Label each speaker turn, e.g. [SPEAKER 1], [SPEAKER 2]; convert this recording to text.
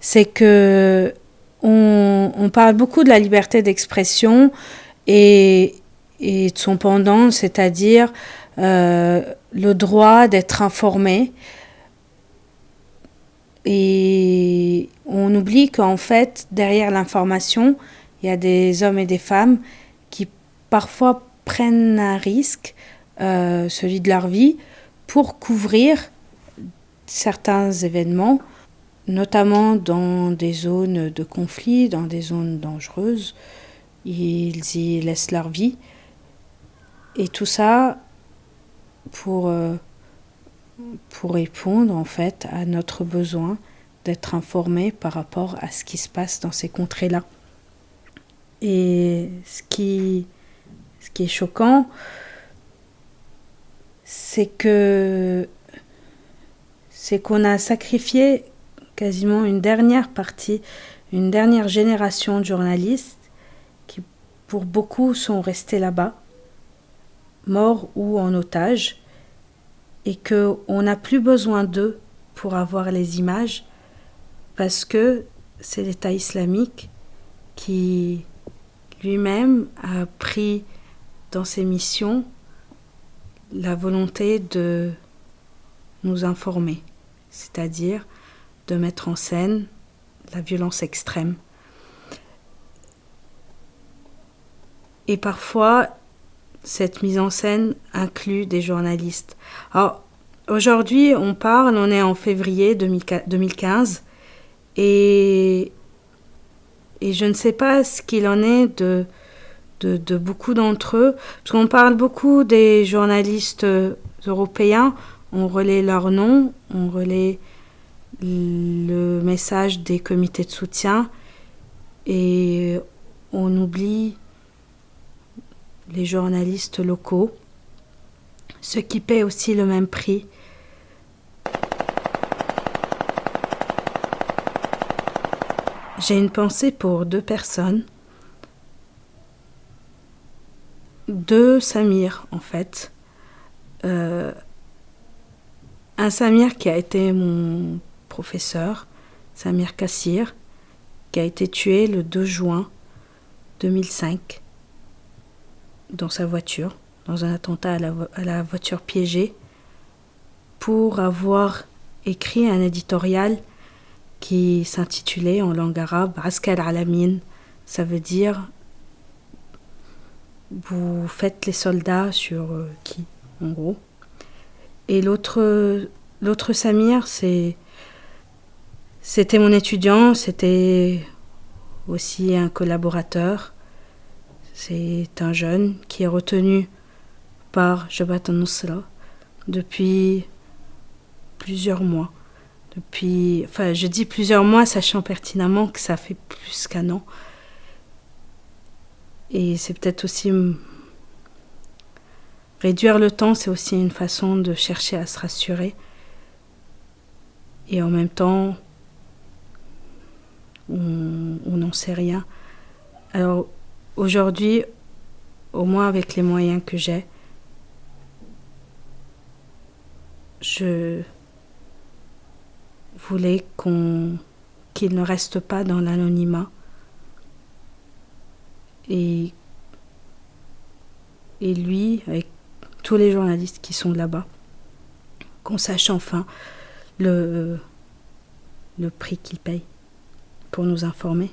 [SPEAKER 1] c'est que on parle beaucoup de la liberté d'expression et, et de son pendant, c'est-à-dire le droit d'être informé. Et on oublie qu'en fait, derrière l'information, il y a des hommes et des femmes qui parfois prennent un risque, celui de leur vie, pour couvrir certains événements, notamment dans des zones de conflit, dans des zones dangereuses. Ils y laissent leur vie. Et tout ça pour, euh, pour répondre en fait à notre besoin d'être informé par rapport à ce qui se passe dans ces contrées-là. Et ce qui est choquant, c'est qu'on a sacrifié quasiment une dernière partie, une dernière génération de journalistes qui, pour beaucoup, sont restés là-bas, morts ou en otage, et qu'on n'a plus besoin d'eux pour avoir les images, parce que c'est l'État islamique qui lui-même a pris dans ses missions la volonté de nous informer, c'est-à-dire de mettre en scène la violence extrême. Et parfois, cette mise en scène inclut des journalistes. Alors, aujourd'hui, on est en février 2015, et je ne sais pas ce qu'il en est de beaucoup d'entre eux, parce qu'on parle beaucoup des journalistes européens, on relaie leur nom, on relaie le message des comités de soutien, et on oublie les journalistes locaux, ceux qui paient aussi le même prix. J'ai une pensée pour deux personnes, deux Samir en fait. Un Samir qui a été mon professeur, Samir Kassir, qui a été tué le 2 juin 2005 dans sa voiture, dans un attentat à la voiture piégée, pour avoir écrit un éditorial qui s'intitulait en langue arabe Askar Alamin. Ça veut dire vous faites les soldats sur qui, en gros. Et l'autre Samir, c'était mon étudiant, c'était aussi un collaborateur. C'est un jeune qui est retenu par Jabhat al-Nusra depuis plusieurs mois. Je dis plusieurs mois, sachant pertinemment que ça fait plus qu'1 an. Et c'est peut-être aussi réduire le temps, c'est aussi une façon de chercher à se rassurer. Et en même temps, on n'en sait rien. Alors aujourd'hui, au moins avec les moyens que j'ai, je voulais qu'il ne reste pas dans l'anonymat. Et lui, avec tous les journalistes qui sont là-bas, qu'on sache enfin le prix qu'ils payent pour nous informer.